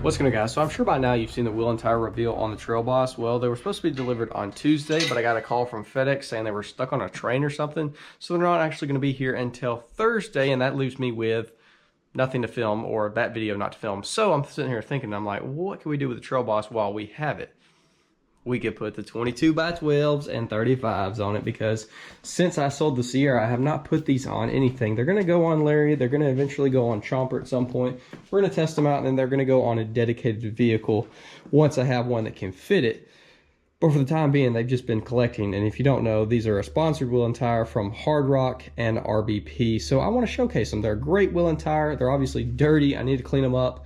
What's going on, guys? So I'm sure by now you've seen the wheel and tire reveal on the Trail Boss. Well, they were supposed to be delivered on Tuesday, but I got a call from FedEx saying they were stuck on a train or something. So they're not actually going to be here until Thursday, and that leaves me with nothing to film, or that video not to film. So I'm sitting here thinking, I'm like, what can we do with the Trail Boss while we have it? We could put the 22x12s and 35s on it, because since I sold the Sierra, I have not put these on anything. They're going to go on Larry. They're going to eventually go on Chomper at some point. We're going to test them out, and then they're going to go on a dedicated vehicle once I have one that can fit it. But for the time being, they've just been collecting. And if you don't know, these are a sponsored wheel and tire from HARDROCK and RBP. So I want to showcase them. They're a great wheel and tire. They're obviously dirty. I need to clean them up.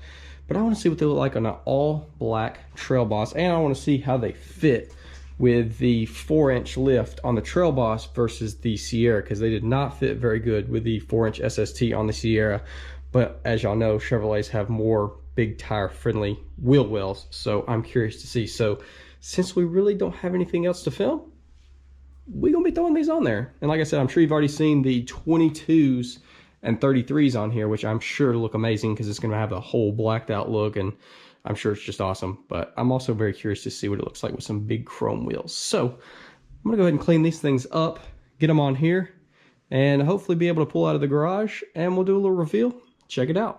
But I want to see what they look like on an all-black Trail Boss, and I want to see how they fit with the 4-inch lift on the Trail Boss versus the Sierra, because they did not fit very good with the 4-inch SST on the Sierra. But as y'all know, Chevrolets have more big tire-friendly wheel wells, so I'm curious to see. So since we really don't have anything else to film, we're going to be throwing these on there. And like I said, I'm sure you've already seen the 22s and 33s on here, which I'm sure look amazing because it's going to have a whole blacked out look, and I'm sure it's just awesome. But I'm also very curious to see what it looks like with some big chrome wheels. So I'm going to go ahead and clean these things up, get them on here, and hopefully be able to pull out of the garage, and we'll do a little reveal. Check it out.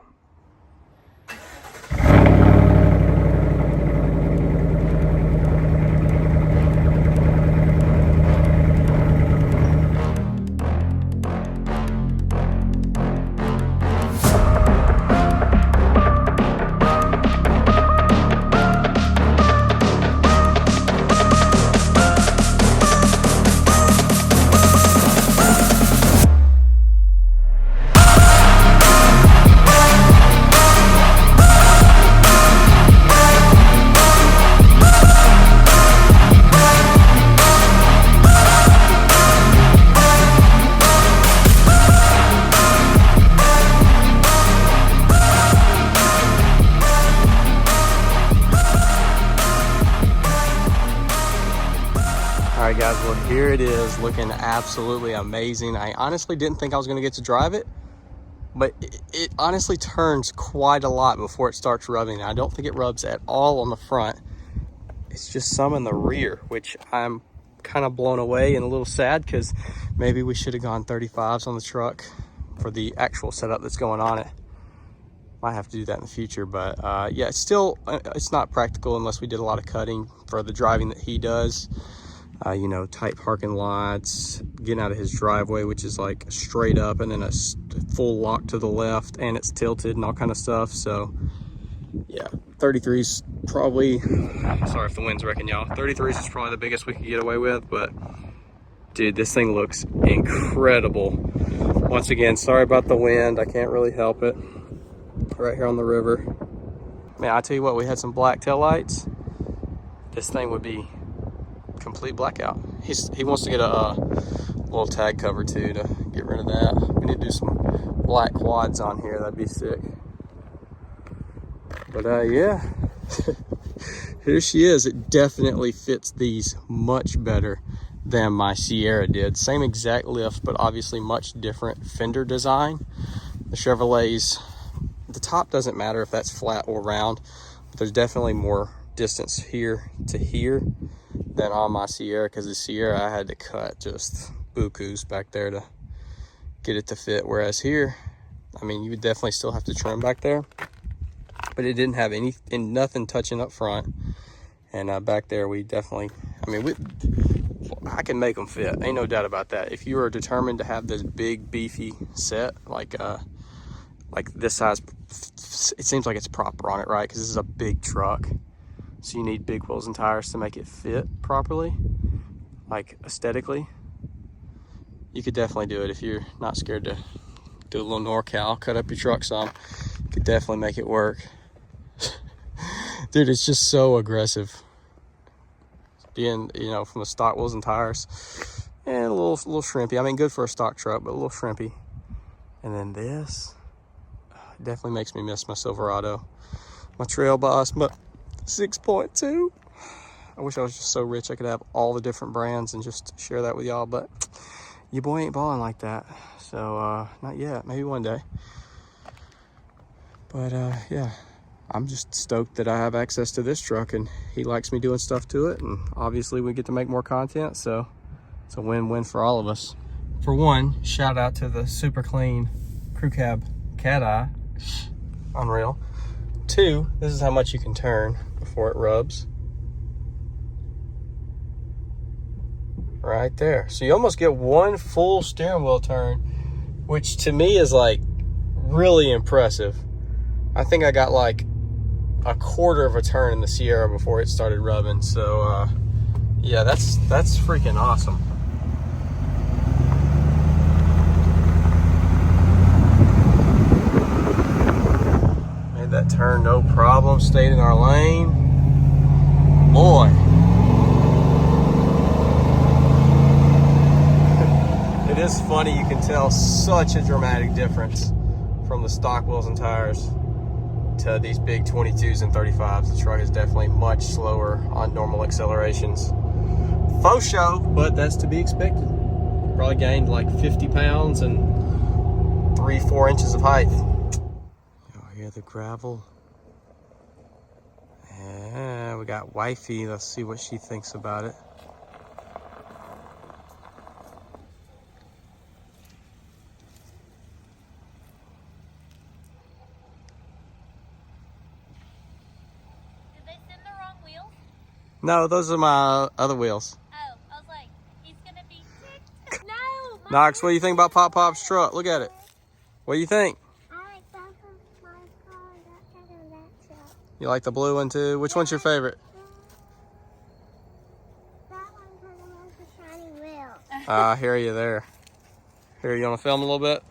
Alright guys, well here it is, looking absolutely amazing. I honestly didn't think I was going to get to drive it, but it honestly turns quite a lot before it starts rubbing. I don't think it rubs at all on the front. It's just some in the rear, which I'm kind of blown away and a little sad, because maybe we should have gone 35s on the truck for the actual setup that's going on it. Might have to do that in the future, but yeah, it's not practical unless we did a lot of cutting for the driving that he does. You know, tight parking lots, getting out of his driveway, which is like straight up, and then a full lock to the left, and it's tilted and all kind of stuff. So yeah, 33's probably, sorry if the wind's wrecking y'all, 33's is probably the biggest we could get away with. But dude, this thing looks incredible. Once again, sorry about the wind, I can't really help it. Right here on the river, man, I tell you what, we had some black tail lights, this thing would be complete blackout. He wants to get a little tag cover too to get rid of that. We need to do some black quads on here, that'd be sick. But yeah, here she is. It definitely fits these much better than my Sierra did. Same exact lift, but obviously much different fender design. The Chevrolets, the top doesn't matter if that's flat or round, but there's definitely more distance here to here than on my Sierra, because the Sierra I had to cut just bukus back there to get it to fit, whereas here, I mean, you would definitely still have to trim back there, but it didn't have nothing touching up front. And back there we definitely, I mean, I can make them fit, ain't no doubt about that. If you are determined to have this big beefy set like this size, it seems like it's proper on it, right? Because this is a big truck, so you need big wheels and tires to make it fit properly, like aesthetically. You could definitely do it if you're not scared to do a little NorCal, cut up your truck some. You could definitely make it work. Dude, it's just so aggressive. Being, you know, from the stock wheels and tires, and a little shrimpy. I mean, good for a stock truck, but a little shrimpy. And then this definitely makes me miss my Silverado, my Trail Boss, but 6.2. I wish I was just so rich I could have all the different brands and just share that with y'all, but your boy ain't balling like that. So not yet, maybe one day. But yeah, I'm just stoked that I have access to this truck and he likes me doing stuff to it, and obviously we get to make more content, so it's a win-win for all of us. For one, shout out to the super clean crew cab cat eye. Unreal. Two, this is how much you can turn before it rubs. Right there. So you almost get one full steering wheel turn, which to me is like really impressive. I think I got like a quarter of a turn in the Sierra before it started rubbing. So yeah, that's freaking awesome. Made that turn no problem, stayed in our lane. Boy. It is funny, you can tell such a dramatic difference from the stock wheels and tires to these big 22s and 35s. The truck is definitely much slower on normal accelerations. Faux show, but that's to be expected. Probably gained like 50 pounds and 3-4 inches of height. Oh, hear the gravel. Yeah, we got wifey. Let's see what she thinks about it. No, those are my other wheels. Oh, I was like, he's gonna be ticked. No! Knox, what do you think about Pop Pop's truck? Look at it. What do you think? I like both of my cars outside of that truck. You like the blue one too? Which one's your favorite? That one because it has the shiny wheels. I hear you there. Here, you want to film a little bit?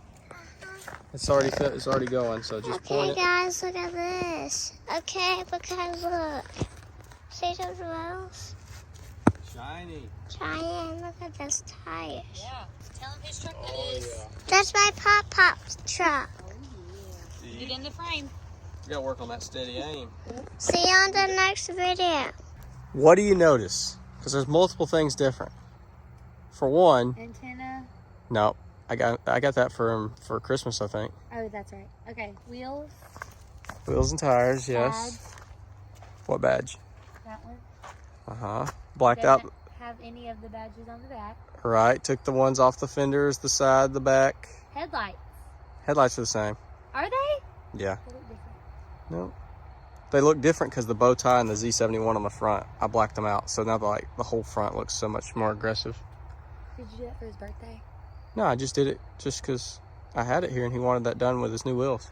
It's already going, so just point it. Okay, guys, look at this. Okay, because look. See those wheels? Shiny. Shiny, and look at those tires. Yeah. Tell him whose truck that is. Yeah. That's my Pop's truck. Get in the frame. You gotta work on that steady aim. See you on the next video. What do you notice? Because there's multiple things different. For one, Antenna. no, I got that for Christmas, I think. Oh, that's right. Okay. Wheels. Wheels and tires, yes. Badge. What badge? That one. Blacked out. Doesn't have any of the badges on the back. Right. Took the ones off the fenders, the side, the back. Headlights. Headlights are the same. Are they? Yeah. They look different. No. They look different because the bow tie and the Z71 on the front, I blacked them out. So now the whole front looks so much more aggressive. Did you do that for his birthday? No, I just did it just because I had it here and he wanted that done with his new wheels.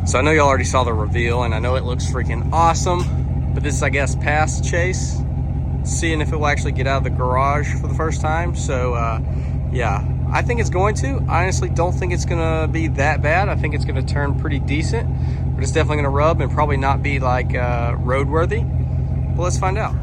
So I know y'all already saw the reveal and I know it looks freaking awesome. But this is, I guess, past chase, seeing if it will actually get out of the garage for the first time. So, yeah, I think it's going to. I honestly don't think it's going to be that bad. I think it's going to turn pretty decent, but it's definitely going to rub and probably not be like roadworthy. But let's find out.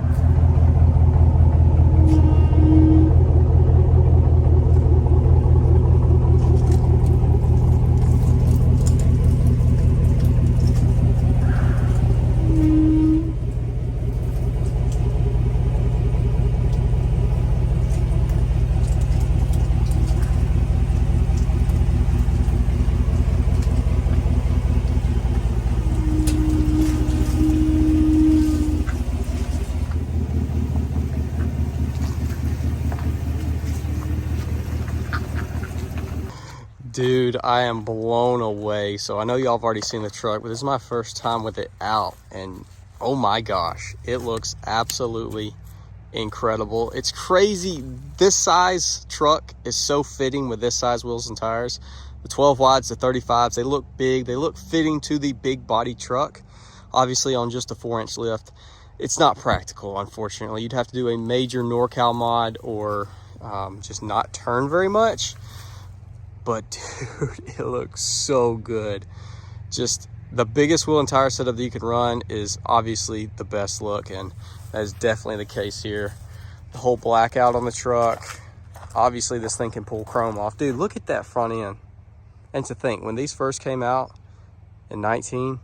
Dude, I am blown away. So I know y'all have already seen the truck, but this is my first time with it out. And oh my gosh, it looks absolutely incredible. It's crazy. This size truck is so fitting with this size wheels and tires. The 12 wides, the 35s, they look big. They look fitting to the big body truck. Obviously on just a 4-inch lift, it's not practical, unfortunately. You'd have to do a major NorCal mod or just not turn very much. But dude, it looks so good. Just the biggest wheel and tire setup that you can run is obviously the best look, and that is definitely the case here. The whole blackout on the truck. Obviously this thing can pull chrome off. Dude, look at that front end. And to think, when these first came out in 19,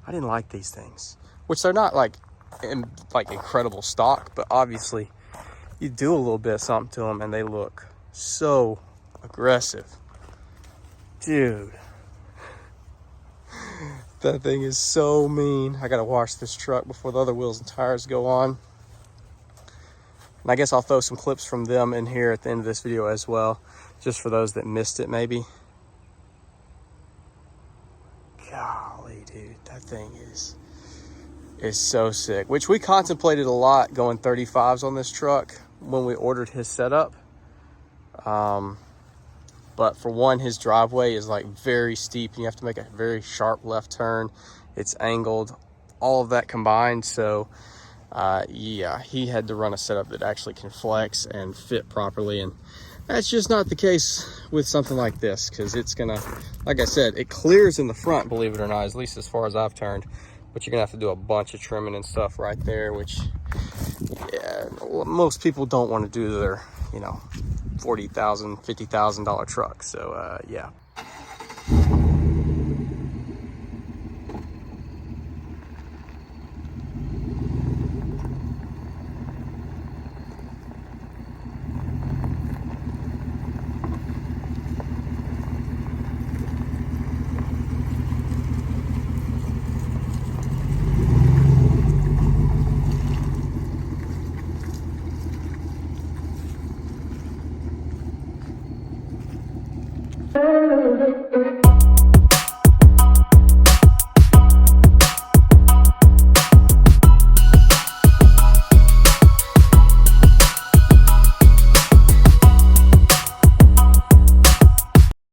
I didn't like these things. Which they're not like incredible stock, but obviously you do a little bit of something to them and they look so aggressive. Dude, That thing is so mean. I gotta wash this truck before the other wheels and tires go on. And I guess I'll throw some clips from them in here at the end of this video as well, just for those that missed it maybe. Golly, dude, that thing is so sick. Which we contemplated a lot going 35s on this truck when we ordered his setup. But for one, his driveway is like very steep and you have to make a very sharp left turn. It's angled, all of that combined. So yeah, he had to run a setup that actually can flex and fit properly. And that's just not the case with something like this, because it's gonna, like I said, it clears in the front, believe it or not, at least as far as I've turned. But you're gonna have to do a bunch of trimming and stuff right there, which, yeah, most people don't want to do their, you know, $40,000, $50,000 truck. So yeah,